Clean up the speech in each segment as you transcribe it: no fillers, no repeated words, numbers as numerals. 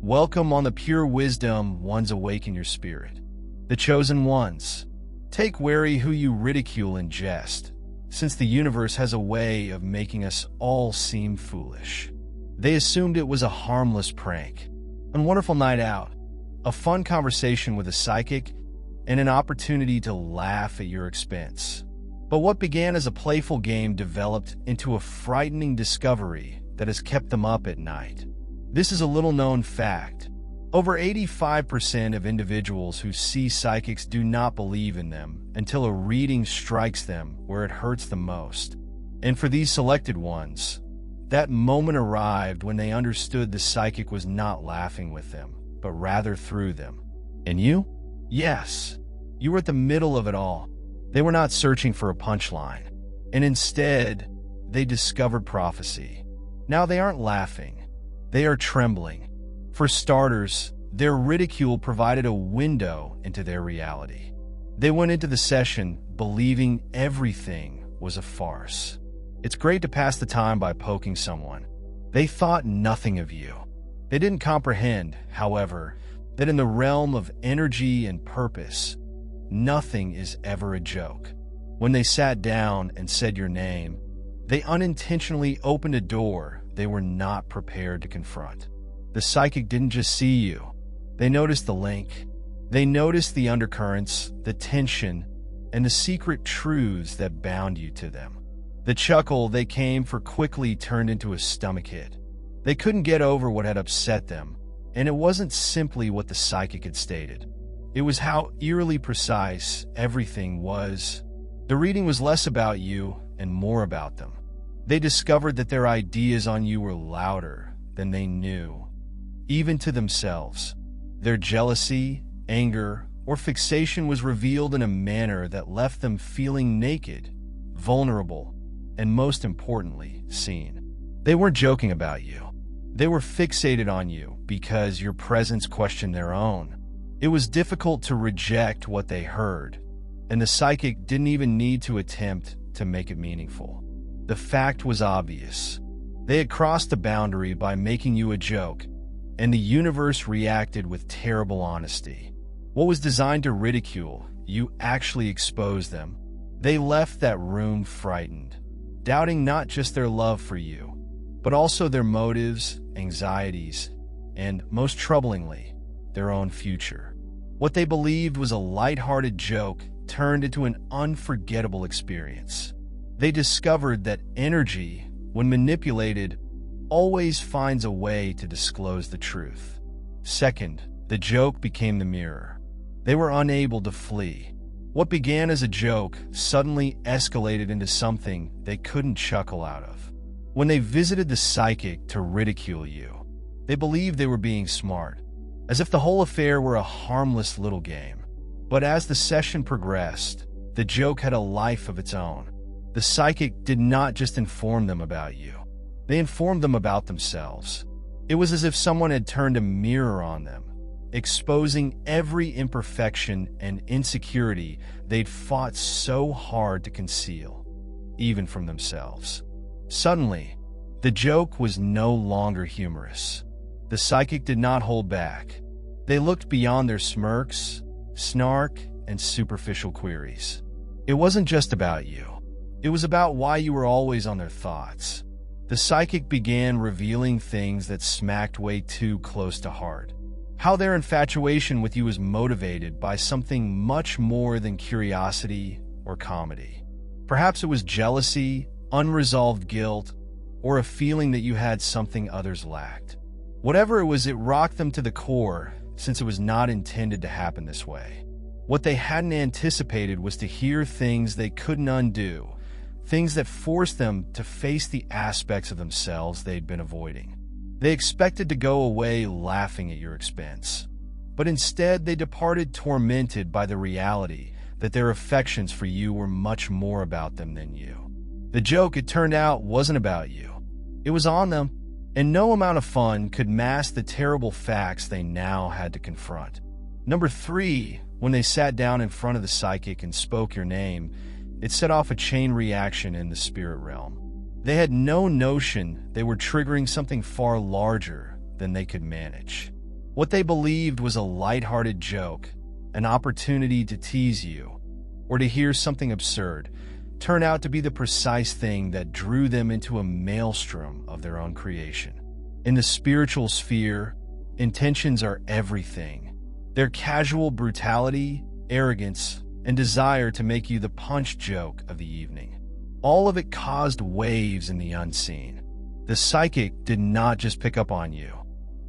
Welcome on the Pure Wisdom Ones Awaken Your Spirit. The Chosen Ones. Take wary who you ridicule and jest, since the universe has a way of making us all seem foolish. They assumed it was a harmless prank, a wonderful night out, a fun conversation with a psychic, and an opportunity to laugh at your expense. But what began as a playful game developed into a frightening discovery that has kept them up at night. This is a little-known fact. Over 85% of individuals who see psychics do not believe in them until a reading strikes them where it hurts the most. And for these selected ones, that moment arrived when they understood the psychic was not laughing with them, but rather through them. And you? Yes, you were at the middle of it all. They were not searching for a punchline, and instead, they discovered prophecy. Now they aren't laughing. They are trembling. For starters, their ridicule provided a window into their reality. They went into the session believing everything was a farce. It's great to pass the time by poking someone. They thought nothing of you. They didn't comprehend, however, that in the realm of energy and purpose, nothing is ever a joke. When they sat down and said your name, they unintentionally opened a door they were not prepared to confront. The psychic didn't just see you. They noticed the link. They noticed the undercurrents, the tension, and the secret truths that bound you to them. The chuckle they came for quickly turned into a stomach hit. They couldn't get over what had upset them, and it wasn't simply what the psychic had stated. It was how eerily precise everything was. The reading was less about you and more about them. They discovered that their ideas on you were louder than they knew, even to themselves. Their jealousy, anger, or fixation was revealed in a manner that left them feeling naked, vulnerable, and most importantly, seen. They weren't joking about you. They were fixated on you because your presence questioned their own. It was difficult to reject what they heard, and the psychic didn't even need to attempt to make it meaningful. The fact was obvious. They had crossed the boundary by making you a joke, and the universe reacted with terrible honesty. What was designed to ridicule, you actually exposed them. They left that room frightened, doubting not just their love for you, but also their motives, anxieties, and, most troublingly, their own future. What they believed was a lighthearted joke turned into an unforgettable experience. They discovered that energy, when manipulated, always finds a way to disclose the truth. Second, the joke became the mirror. They were unable to flee. What began as a joke suddenly escalated into something they couldn't chuckle out of. When they visited the psychic to ridicule you, they believed they were being smart, as if the whole affair were a harmless little game. But as the session progressed, the joke had a life of its own. The psychic did not just inform them about you. They informed them about themselves. It was as if someone had turned a mirror on them, exposing every imperfection and insecurity they'd fought so hard to conceal, even from themselves. Suddenly, the joke was no longer humorous. The psychic did not hold back. They looked beyond their smirks, snark, and superficial queries. It wasn't just about you. It was about why you were always on their thoughts. The psychic began revealing things that smacked way too close to heart. How their infatuation with you was motivated by something much more than curiosity or comedy. Perhaps it was jealousy, unresolved guilt, or a feeling that you had something others lacked. Whatever it was, it rocked them to the core, since it was not intended to happen this way. What they hadn't anticipated was to hear things they couldn't undo, things that forced them to face the aspects of themselves they'd been avoiding. They expected to go away laughing at your expense, but instead they departed tormented by the reality that their affections for you were much more about them than you. The joke, it turned out, wasn't about you. It was on them, and no amount of fun could mask the terrible facts they now had to confront. Number 3, when they sat down in front of the psychic and spoke your name, it set off a chain reaction in the spirit realm. They had no notion they were triggering something far larger than they could manage. What they believed was a lighthearted joke, an opportunity to tease you, or to hear something absurd, turned out to be the precise thing that drew them into a maelstrom of their own creation. In the spiritual sphere, intentions are everything. Their casual brutality, arrogance, and desire to make you the punch joke of the evening. All of it caused waves in the unseen. The psychic did not just pick up on you.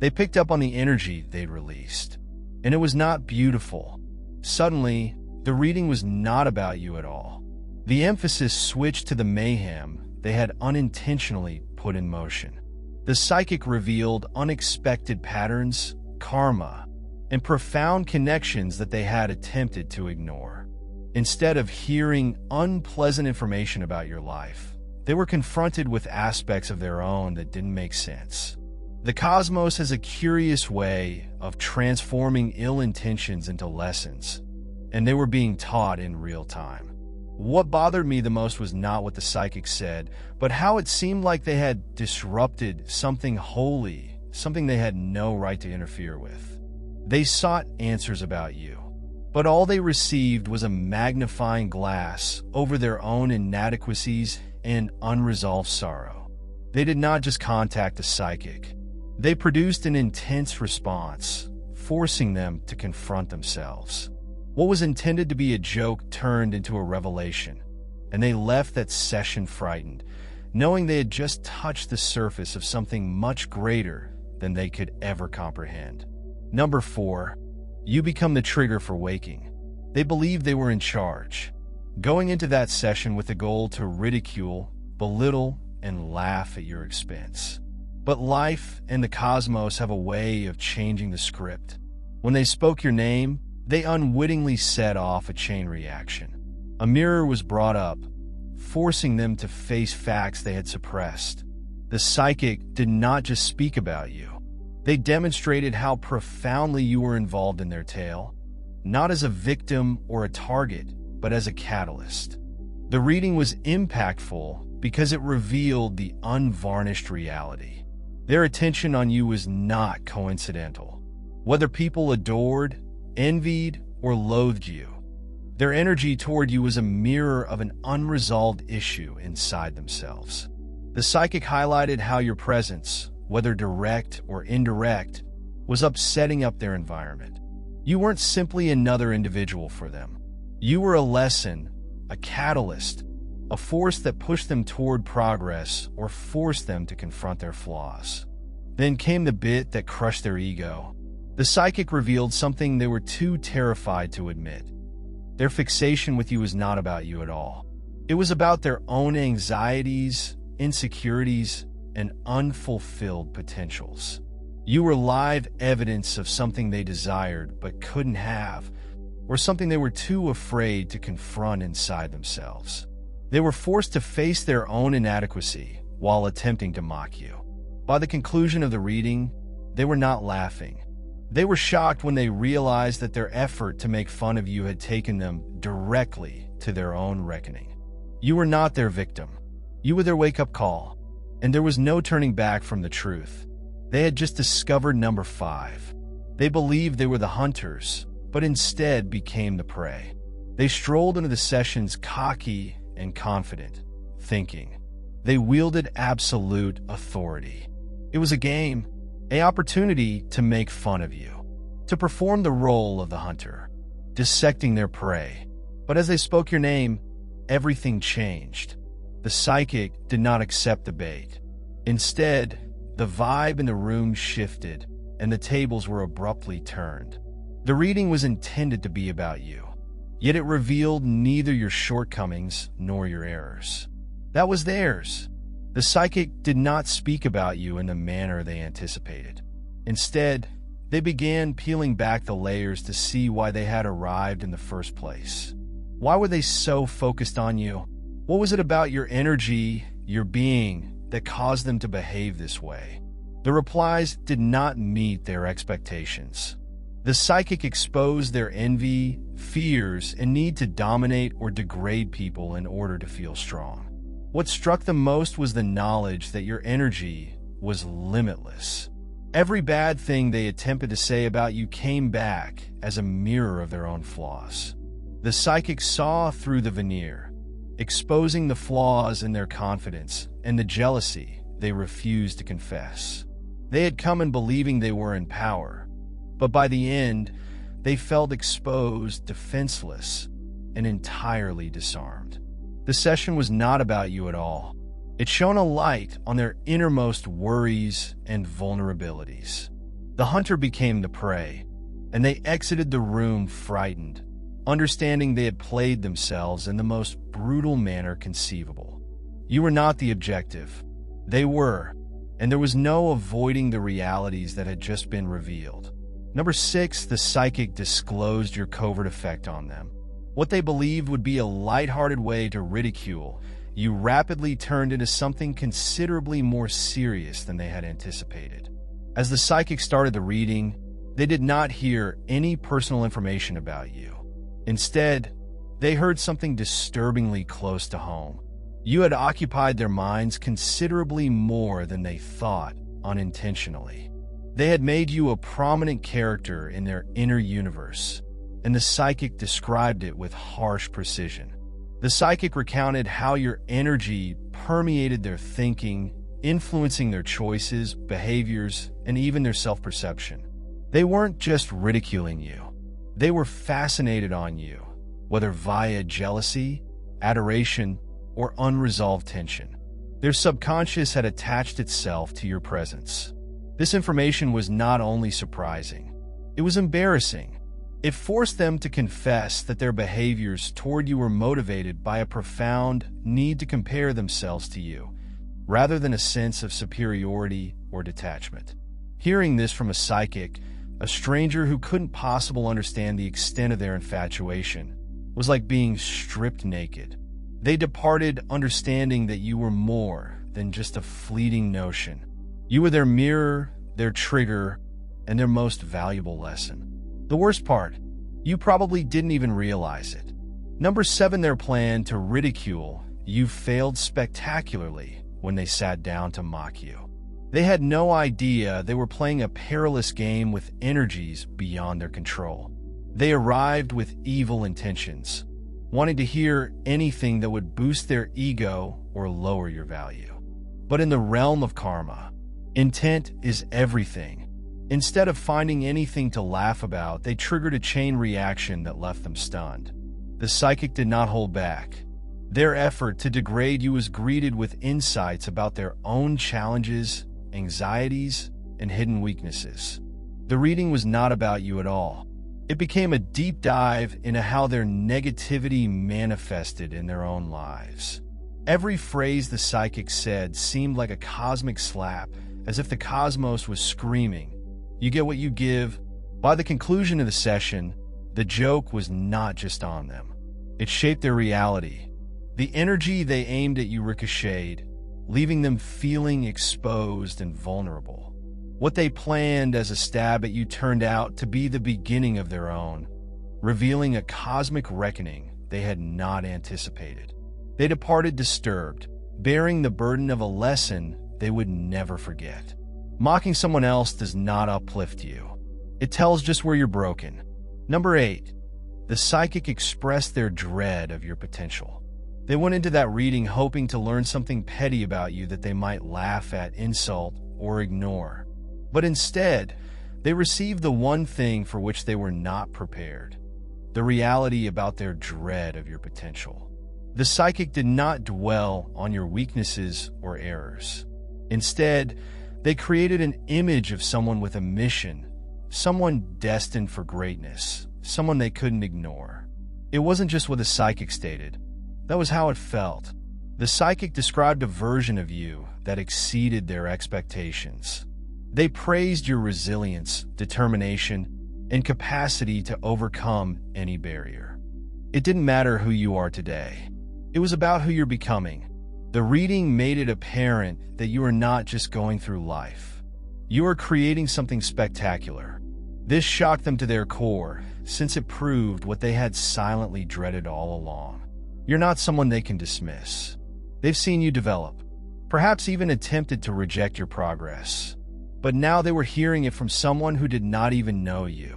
They picked up on the energy they'd released. And it was not beautiful. Suddenly, the reading was not about you at all. The emphasis switched to the mayhem they had unintentionally put in motion. The psychic revealed unexpected patterns, karma, and profound connections that they had attempted to ignore. Instead of hearing unpleasant information about your life, they were confronted with aspects of their own that didn't make sense. The cosmos has a curious way of transforming ill intentions into lessons, and they were being taught in real time. What bothered me the most was not what the psychic said, but how it seemed like they had disrupted something holy, something they had no right to interfere with. They sought answers about you, but all they received was a magnifying glass over their own inadequacies and unresolved sorrow. They did not just contact a psychic. They produced an intense response, forcing them to confront themselves. What was intended to be a joke turned into a revelation, and they left that session frightened, knowing they had just touched the surface of something much greater than they could ever comprehend. Number 4, you become the trigger for waking. They believed they were in charge, going into that session with the goal to ridicule, belittle, and laugh at your expense. But life and the cosmos have a way of changing the script. When they spoke your name, they unwittingly set off a chain reaction. A mirror was brought up, forcing them to face facts they had suppressed. The psychic did not just speak about you. They demonstrated how profoundly you were involved in their tale, not as a victim or a target, but as a catalyst. The reading was impactful because it revealed the unvarnished reality. Their attention on you was not coincidental. Whether people adored, envied, or loathed you, their energy toward you was a mirror of an unresolved issue inside themselves. The psychic highlighted how your presence, whether direct or indirect, was upsetting up their environment. You weren't simply another individual for them. You were a lesson, a catalyst, a force that pushed them toward progress or forced them to confront their flaws. Then came the bit that crushed their ego. The psychic revealed something they were too terrified to admit. Their fixation with you was not about you at all. It was about their own anxieties, insecurities, and unfulfilled potentials. You were live evidence of something they desired but couldn't have, or something they were too afraid to confront inside themselves. They were forced to face their own inadequacy while attempting to mock you. By the conclusion of the reading, they were not laughing. They were shocked when they realized that their effort to make fun of you had taken them directly to their own reckoning. You were not their victim. You were their wake-up call, and there was no turning back from the truth. They had just discovered number 5. They believed they were the hunters, but instead became the prey. They strolled into the sessions cocky and confident, thinking they wielded absolute authority. It was a game, an opportunity to make fun of you, to perform the role of the hunter, dissecting their prey. But as they spoke your name, everything changed. The psychic did not accept the bait. Instead, the vibe in the room shifted, and the tables were abruptly turned. The reading was intended to be about you, yet it revealed neither your shortcomings nor your errors. That was theirs. The psychic did not speak about you in the manner they anticipated. Instead, they began peeling back the layers to see why they had arrived in the first place. Why were they so focused on you? What was it about your energy, your being, that caused them to behave this way? The replies did not meet their expectations. The psychic exposed their envy, fears, and need to dominate or degrade people in order to feel strong. What struck them most was the knowledge that your energy was limitless. Every bad thing they attempted to say about you came back as a mirror of their own flaws. The psychic saw through the veneer, exposing the flaws in their confidence and the jealousy they refused to confess. They had come in believing they were in power, but by the end, they felt exposed, defenseless, and entirely disarmed. The session was not about you at all. It shone a light on their innermost worries and vulnerabilities. The hunter became the prey, and they exited the room frightened, understanding they had played themselves in the most brutal manner conceivable. You were not the objective. They were, and there was no avoiding the realities that had just been revealed. Number 6, the psychic disclosed your covert effect on them. What they believed would be a lighthearted way to ridicule you rapidly turned into something considerably more serious than they had anticipated. As the psychic started the reading, they did not hear any personal information about you. Instead, they heard something disturbingly close to home. You had occupied their minds considerably more than they thought unintentionally. They had made you a prominent character in their inner universe, and the psychic described it with harsh precision. The psychic recounted how your energy permeated their thinking, influencing their choices, behaviors, and even their self-perception. They weren't just ridiculing you. They were fascinated on you, whether via jealousy, adoration, or unresolved tension. Their subconscious had attached itself to your presence. This information was not only surprising, it was embarrassing. It forced them to confess that their behaviors toward you were motivated by a profound need to compare themselves to you, rather than a sense of superiority or detachment. Hearing this from a psychic, a stranger who couldn't possibly understand the extent of their infatuation, was like being stripped naked. They departed understanding that you were more than just a fleeting notion. You were their mirror, their trigger, and their most valuable lesson. The worst part, you probably didn't even realize it. Number 7, their plan to ridicule you failed spectacularly when they sat down to mock you. They had no idea they were playing a perilous game with energies beyond their control. They arrived with evil intentions, wanting to hear anything that would boost their ego or lower your value. But in the realm of karma, intent is everything. Instead of finding anything to laugh about, they triggered a chain reaction that left them stunned. The psychic did not hold back. Their effort to degrade you was greeted with insights about their own challenges, anxieties, and hidden weaknesses. The reading was not about you at all. It became a deep dive into how their negativity manifested in their own lives. Every phrase the psychic said seemed like a cosmic slap, as if the cosmos was screaming, "You get what you give." By the conclusion of the session, the joke was not just on them. It shaped their reality. The energy they aimed at you ricocheted, leaving them feeling exposed and vulnerable. What they planned as a stab at you turned out to be the beginning of their own, revealing a cosmic reckoning they had not anticipated. They departed disturbed, bearing the burden of a lesson they would never forget. Mocking someone else does not uplift you. It tells just where you're broken. Number 8, the psychic expressed their dread of your potential. They went into that reading hoping to learn something petty about you that they might laugh at, insult, or ignore. But instead, they received the one thing for which they were not prepared: the reality about their dread of your potential. The psychic did not dwell on your weaknesses or errors. Instead, they created an image of someone with a mission, someone destined for greatness, someone they couldn't ignore. It wasn't just what the psychic stated. That was how it felt. The psychic described a version of you that exceeded their expectations. They praised your resilience, determination, and capacity to overcome any barrier. It didn't matter who you are today. It was about who you're becoming. The reading made it apparent that you are not just going through life. You are creating something spectacular. This shocked them to their core, since it proved what they had silently dreaded all along. You're not someone they can dismiss. They've seen you develop, perhaps even attempted to reject your progress. but now they were hearing it from someone who did not even know you.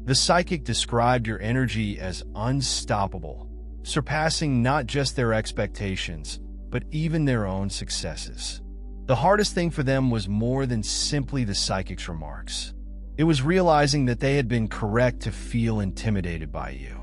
The psychic described your energy as unstoppable, surpassing not just their expectations, but even their own successes. The hardest thing for them was more than simply the psychic's remarks. It was realizing that they had been correct to feel intimidated by you.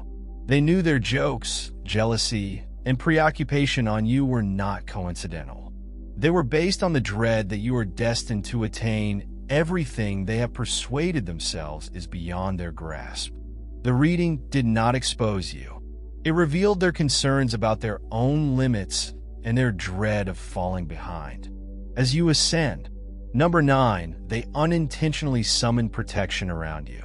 They knew their jokes, jealousy, and preoccupation on you were not coincidental. They were based on the dread that you were destined to attain everything they have persuaded themselves is beyond their grasp. The reading did not expose you. It revealed their concerns about their own limits and their dread of falling behind. As you ascend, Number 9, they unintentionally summoned protection around you.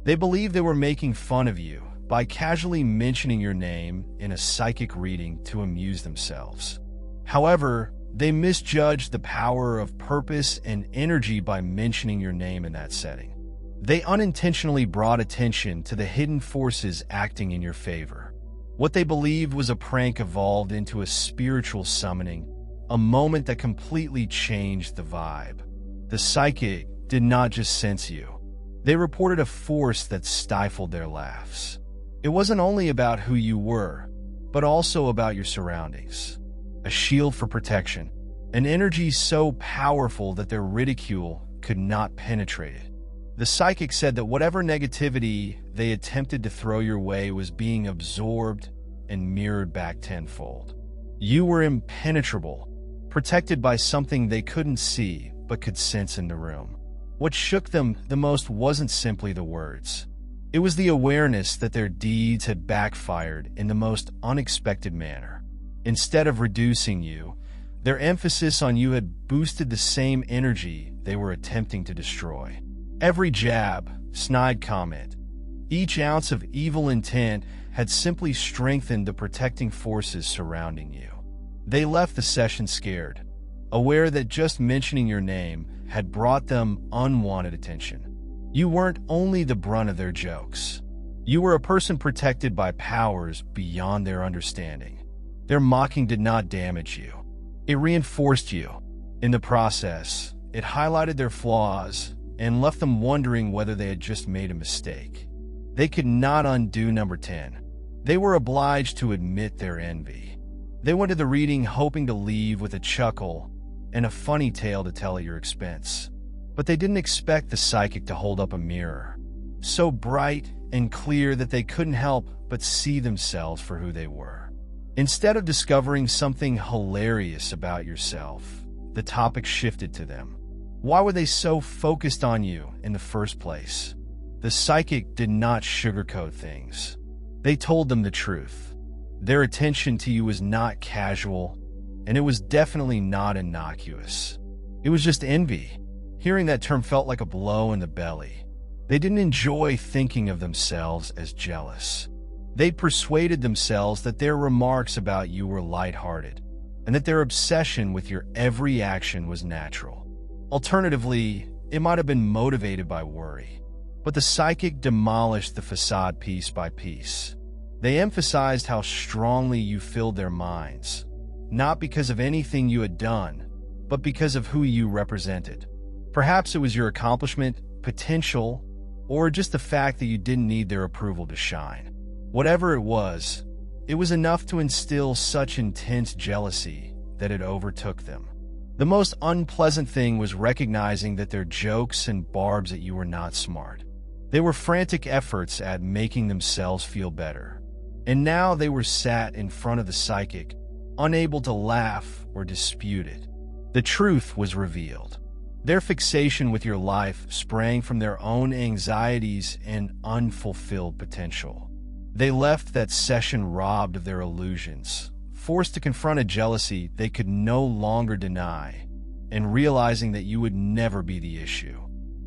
They believed they were making fun of you by casually mentioning your name in a psychic reading to amuse themselves. However, they misjudged the power of purpose and energy by mentioning your name in that setting. They unintentionally brought attention to the hidden forces acting in your favor. What they believed was a prank evolved into a spiritual summoning, a moment that completely changed the vibe. The psychic did not just sense you. They reported a force that stifled their laughs. It wasn't only about who you were, but also about your surroundings. A shield for protection, an energy so powerful that their ridicule could not penetrate it. The psychic said that whatever negativity they attempted to throw your way was being absorbed and mirrored back tenfold. You were impenetrable, protected by something they couldn't see but could sense in the room. What shook them the most wasn't simply the words. It was the awareness that their deeds had backfired in the most unexpected manner. Instead of reducing you, their emphasis on you had boosted the same energy they were attempting to destroy. Every jab, snide comment, each ounce of evil intent had simply strengthened the protecting forces surrounding you. They left the session scared, aware that just mentioning your name had brought them unwanted attention. You weren't only the brunt of their jokes. You were a person protected by powers beyond their understanding. Their mocking did not damage you. It reinforced you. In the process, it highlighted their flaws and left them wondering whether they had just made a mistake. They could not undo number 10. They were obliged to admit their envy. They went to the reading hoping to leave with a chuckle and a funny tale to tell at your expense. But they didn't expect the psychic to hold up a mirror, so bright and clear that they couldn't help but see themselves for who they were. Instead of discovering something hilarious about yourself, the topic shifted to them. Why were they so focused on you in the first place? The psychic did not sugarcoat things. They told them the truth. Their attention to you was not casual, and it was definitely not innocuous. It was just envy. Hearing that term felt like a blow in the belly. They didn't enjoy thinking of themselves as jealous. They persuaded themselves that their remarks about you were lighthearted, and that their obsession with your every action was natural. Alternatively, it might have been motivated by worry. But the psychic demolished the facade piece by piece. They emphasized how strongly you filled their minds, not because of anything you had done, but because of who you represented. Perhaps it was your accomplishment, potential, or just the fact that you didn't need their approval to shine. Whatever it was enough to instill such intense jealousy that it overtook them. The most unpleasant thing was recognizing that their jokes and barbs at you were not smart. They were frantic efforts at making themselves feel better. And now they were sat in front of the psychic, unable to laugh or dispute it. The truth was revealed. Their fixation with your life sprang from their own anxieties and unfulfilled potential. They left that session robbed of their illusions, forced to confront a jealousy they could no longer deny, and realizing that you would never be the issue.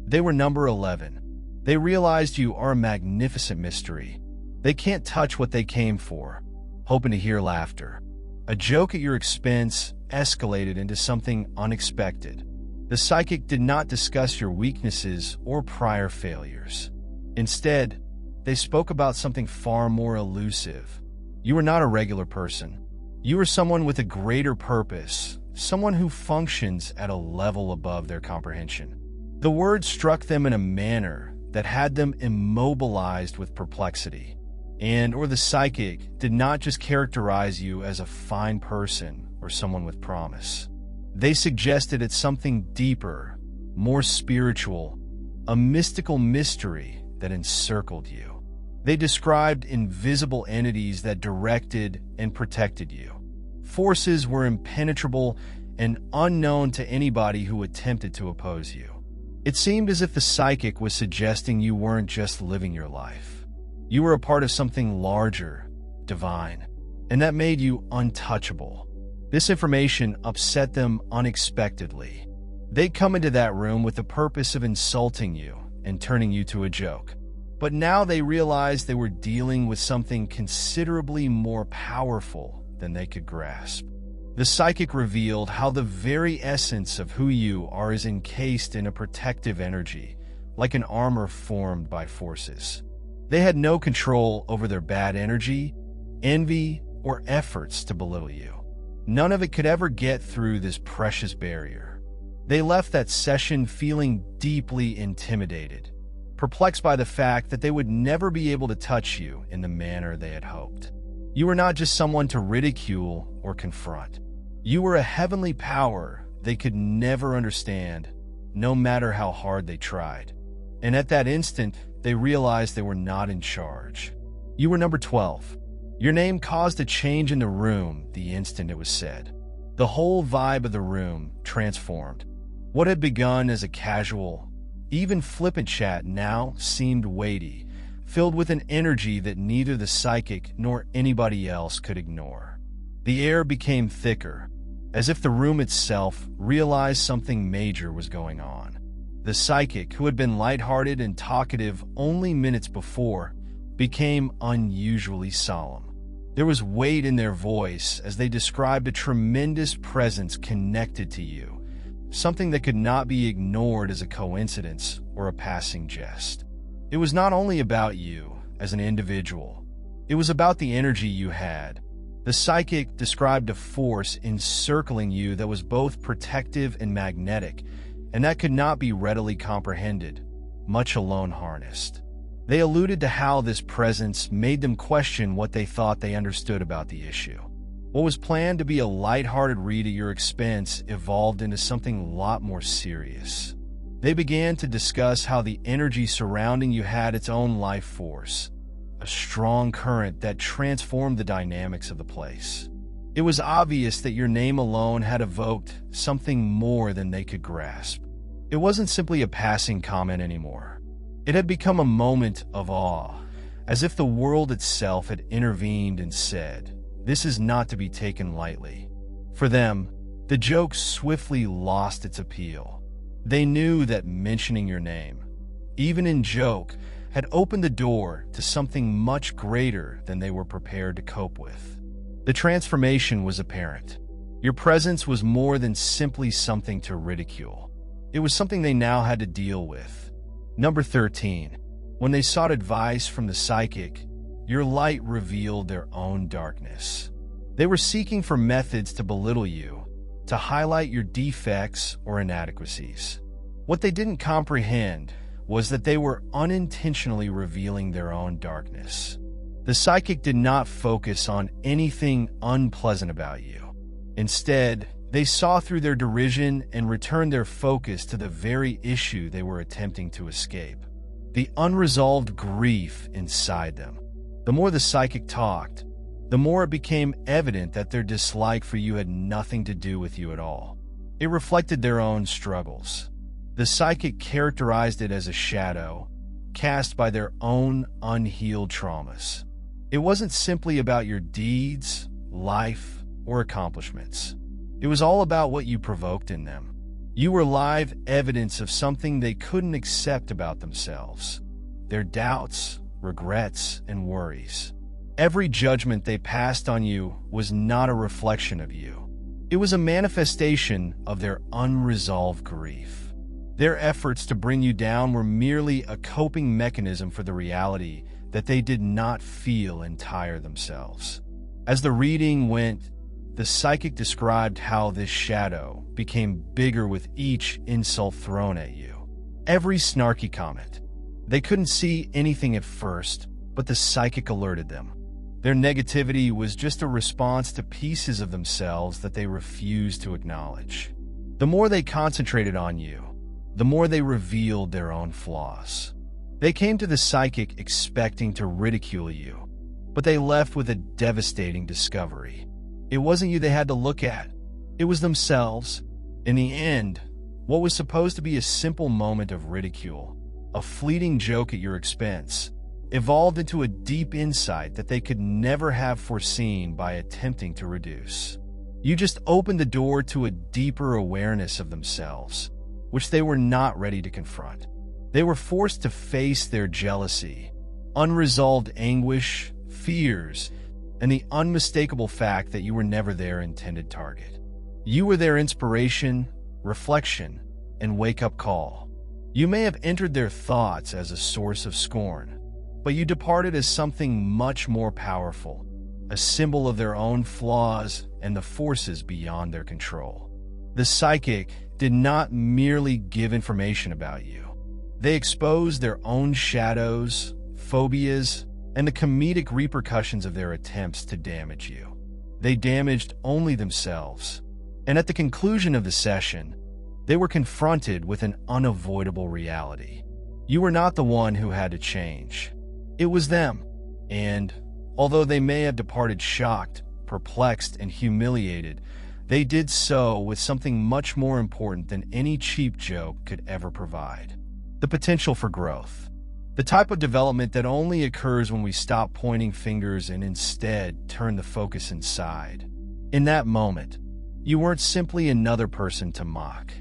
They were number 11. They realized you are a magnificent mystery. They can't touch what they came for, hoping to hear laughter. A joke at your expense escalated into something unexpected. The psychic did not discuss your weaknesses or prior failures. Instead, they spoke about something far more elusive. You were not a regular person. You were someone with a greater purpose, someone who functions at a level above their comprehension. The words struck them in a manner that had them immobilized with perplexity. Or the psychic did not just characterize you as a fine person or someone with promise. They suggested it's something deeper, more spiritual, a mystical mystery that encircled you. They described invisible entities that directed and protected you. Forces were impenetrable and unknown to anybody who attempted to oppose you. It seemed as if the psychic was suggesting you weren't just living your life. You were a part of something larger, divine, and that made you untouchable. This information upset them unexpectedly. They'd come into that room with the purpose of insulting you and turning you to a joke. But now they realized they were dealing with something considerably more powerful than they could grasp. The psychic revealed how the very essence of who you are is encased in a protective energy, like an armor formed by forces. They had no control over their bad energy, envy, or efforts to belittle you. None of it could ever get through this precious barrier. They left that session feeling deeply intimidated, perplexed by the fact that they would never be able to touch you in the manner they had hoped. You were not just someone to ridicule or confront. You were a heavenly power they could never understand, no matter how hard they tried. And at that instant, they realized they were not in charge. You were number 12. Your name caused a change in the room the instant it was said. The whole vibe of the room transformed. What had begun as a casual, even flippant chat now seemed weighty, filled with an energy that neither the psychic nor anybody else could ignore. The air became thicker, as if the room itself realized something major was going on. The psychic, who had been lighthearted and talkative only minutes before, became unusually solemn. There was weight in their voice as they described a tremendous presence connected to you, something that could not be ignored as a coincidence or a passing jest. It was not only about you as an individual, it was about the energy you had. The psychic described a force encircling you that was both protective and magnetic, and that could not be readily comprehended, much alone harnessed. They alluded to how this presence made them question what they thought they understood about the issue. What was planned to be a lighthearted read at your expense evolved into something a lot more serious. They began to discuss how the energy surrounding you had its own life force, a strong current that transformed the dynamics of the place. It was obvious that your name alone had evoked something more than they could grasp. It wasn't simply a passing comment anymore. It had become a moment of awe, as if the world itself had intervened and said, "This is not to be taken lightly." For them, the joke swiftly lost its appeal. They knew that mentioning your name, even in joke, had opened the door to something much greater than they were prepared to cope with. The transformation was apparent. Your presence was more than simply something to ridicule. It was something they now had to deal with. Number 13. When they sought advice from the psychic, your light revealed their own darkness. They were seeking for methods to belittle you, to highlight your defects or inadequacies. What they didn't comprehend was that they were unintentionally revealing their own darkness. The psychic did not focus on anything unpleasant about you. Instead, they saw through their derision and returned their focus to the very issue they were attempting to escape: the unresolved grief inside them. The more the psychic talked, the more it became evident that their dislike for you had nothing to do with you at all. It reflected their own struggles. The psychic characterized it as a shadow cast by their own unhealed traumas. It wasn't simply about your deeds, life, or accomplishments. It was all about what you provoked in them. You were live evidence of something they couldn't accept about themselves: their doubts, regrets, and worries. Every judgment they passed on you was not a reflection of you. It was a manifestation of their unresolved grief. Their efforts to bring you down were merely a coping mechanism for the reality that they did not feel entire themselves. As the reading went, the psychic described how this shadow became bigger with each insult thrown at you. every snarky comment. They couldn't see anything at first, but the psychic alerted them. Their negativity was just a response to pieces of themselves that they refused to acknowledge. The more they concentrated on you, the more they revealed their own flaws. They came to the psychic expecting to ridicule you, but they left with a devastating discovery. It wasn't you they had to look at. It was themselves. In the end, what was supposed to be a simple moment of ridicule, a fleeting joke at your expense, evolved into a deep insight that they could never have foreseen by attempting to reduce. You just opened the door to a deeper awareness of themselves, which they were not ready to confront. They were forced to face their jealousy, unresolved anguish, fears, and the unmistakable fact that you were never their intended target. You were their inspiration, reflection, and wake-up call. You may have entered their thoughts as a source of scorn, but you departed as something much more powerful, a symbol of their own flaws and the forces beyond their control. The psychic did not merely give information about you. They exposed their own shadows, phobias, and the comedic repercussions of their attempts to damage you. They damaged only themselves. And at the conclusion of the session, they were confronted with an unavoidable reality. You were not the one who had to change. It was them. And although they may have departed shocked, perplexed, and humiliated, they did so with something much more important than any cheap joke could ever provide: the potential for growth. The type of development that only occurs when we stop pointing fingers and instead turn the focus inside. In that moment, you weren't simply another person to mock.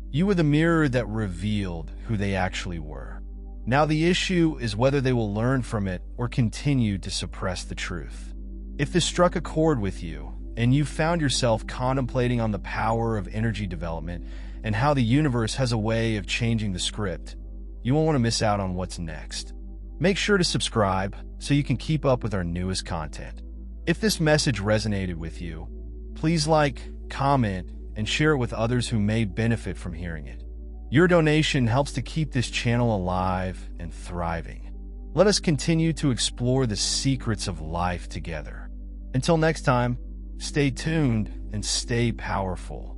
You were the mirror that revealed who they actually were. Now the issue is whether they will learn from it or continue to suppress the truth. If this struck a chord with you, and you found yourself contemplating on the power of energy development and how the universe has a way of changing the script, you won't want to miss out on what's next. Make sure to subscribe so you can keep up with our newest content. If this message resonated with you, please like, comment, and share it with others who may benefit from hearing it. Your donation helps to keep this channel alive and thriving. Let us continue to explore the secrets of life together. Until next time, stay tuned and stay powerful.